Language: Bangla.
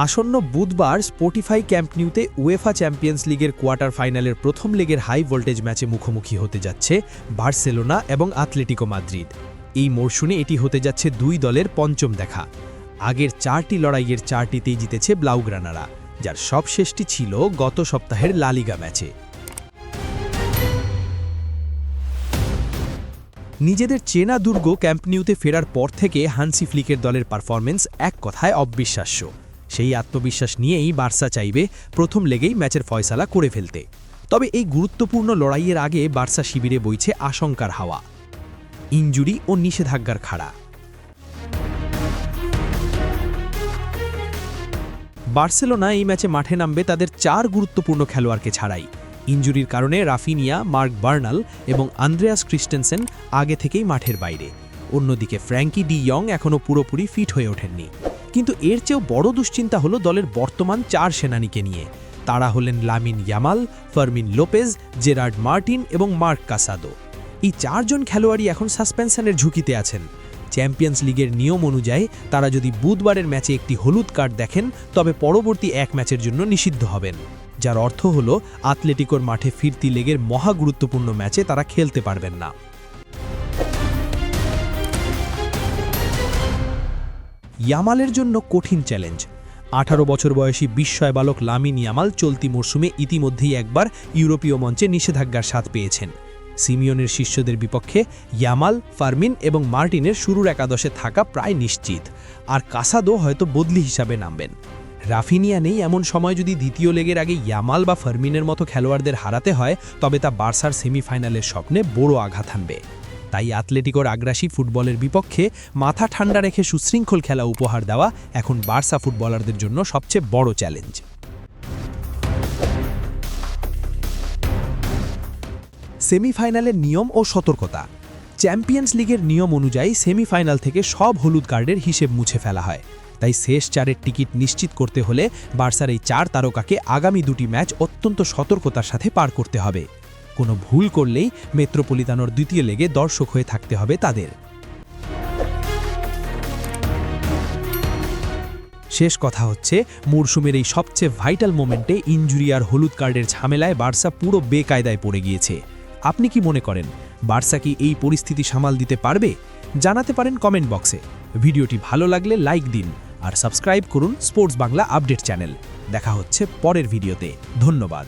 আসন্ন বুধবার স্পটিফাই ক্যাম্প নিউতে উয়েফা চ্যাম্পিয়ন্স লিগের কোয়ার্টার ফাইনালের প্রথম লেগের হাই ভোল্টেজ ম্যাচে মুখোমুখি হতে যাচ্ছে বার্সেলোনা এবং আতলেটিকো মাদ্রিদ। এই মরশুমে এটি হতে যাচ্ছে দুই দলের পঞ্চম দেখা। আগের 4টি লড়াইয়ের 4টিতেই জিতেছে ব্লাউগ্রানারা, যার সবশেষটি ছিল গত সপ্তাহের লা লিগা ম্যাচে। নিজেদের চেনা দুর্গ ক্যাম্প নিউতে ফেরার পর থেকে হান্সি ফ্লিকের দলের পারফরমেন্স এক কথায় অবিশ্বাস্য। সেই আত্মবিশ্বাস নিয়েই বার্সা চাইবে প্রথম লেগেই ম্যাচের ফয়সালা করে ফেলতে। তবে এই গুরুত্বপূর্ণ লড়াইয়ের আগে বার্সা শিবিরে বইছে আশঙ্কার হাওয়া, ইনজুরি ও নিষেধাজ্ঞার খাড়া। বার্সেলোনা এই ম্যাচে মাঠে নামবে তাদের 4 গুরুত্বপূর্ণ খেলোয়াড়কে ছাড়াই। ইনজুরির কারণে রাফিনিয়া, মার্ক বার্নাল এবং আন্দ্রেয়াস ক্রিস্টেনসেন আগে থেকেই মাঠের বাইরে। অন্যদিকে ফ্র্যাঙ্কি ডি ইয়ং এখনও পুরোপুরি ফিট হয়ে ওঠেননি। কিন্তু এর চেয়েও বড় দুশ্চিন্তা হলো দলের বর্তমান 4 সেনানীকে নিয়ে। তারা হলেন Lamine Yamal, Fermin Lopez, Gerard Martin এবং মার্ক কাসাদো। এই 4 জন খেলোয়াড়ই এখন সাসপেনশনের ঝুঁকিতে আছেন। চ্যাম্পিয়ন্স লিগের নিয়ম অনুযায়ী তারা যদি বুধবারের ম্যাচে একটি হলুদ কার্ড দেখেন, তবে পরবর্তী এক ম্যাচের জন্য নিষিদ্ধ হবেন, যার অর্থ হল আতলেটিকোর মাঠে ফিরতি লেগের মহা গুরুত্বপূর্ণ ম্যাচে তারা খেলতে পারবেন না। ইয়ামালের জন্য কঠিন চ্যালেঞ্জ। 18 বছর বয়সী বিস্ময় বালক লামিন ইয়ামাল চলতি মরশুমে ইতিমধ্যেই একবার ইউরোপীয় মঞ্চে নিষেধাজ্ঞার স্বাদ পেয়েছেন। সিমিওনের শিষ্যদের বিপক্ষে ইয়ামাল, ফার্মিন এবং মার্টিনের শুরুর একাদশে থাকা প্রায় নিশ্চিত, আর কাসাদো হয়তো বদলি হিসাবে নামবেন। রাফিনিয়া নেই এমন সময় যদি দ্বিতীয় লেগের আগে ইয়ামাল বা ফার্মিনের মতো খেলোয়াড়দের হারাতে হয়, তবে তা বার্সার সেমিফাইনালের স্বপ্নে বড় আঘাত হানবে। তাই আতলেটিকোর আগ্রাসী ফুটবলের বিপক্ষে মাথা ঠান্ডা রেখে সুশৃঙ্খল খেলা উপহার দেওয়া এখন বার্সা ফুটবলারদের জন্য সবচেয়ে বড় চ্যালেঞ্জ। সেমিফাইনালের নিয়ম ও সতর্কতা। চ্যাম্পিয়ন্স লিগের নিয়ম অনুযায়ী সেমিফাইনাল থেকে সব হলুদ কার্ডের হিসেব মুছে ফেলা হয়। তাই শেষ 4-এর টিকিট নিশ্চিত করতে হলে বার্সার এই 4 তারকাকে আগামী 2টি ম্যাচ অত্যন্ত সতর্কতার সাথে পার করতে হবে। কোনো ভুল করলেই মেট্রোপলিতানোর দ্বিতীয় লেগে দর্শক হয়ে থাকতে হবে তাদের। শেষ কথা হচ্ছে, মরশুমের এই সবচেয়ে ভাইটাল মোমেন্টে ইনজুরি আর হলুদ কার্ডের ঝামেলায় বার্সা পুরো বেকায়দায় পড়ে গিয়েছে। আপনি কি মনে করেন, বার্সা কি এই পরিস্থিতি সামাল দিতে পারবে? জানাতে পারেন কমেন্ট বক্সে। ভিডিওটি ভালো লাগলে লাইক দিন আর সাবস্ক্রাইব করুন স্পোর্টস বাংলা আপডেট চ্যানেল। দেখা হচ্ছে পরের ভিডিওতে। ধন্যবাদ।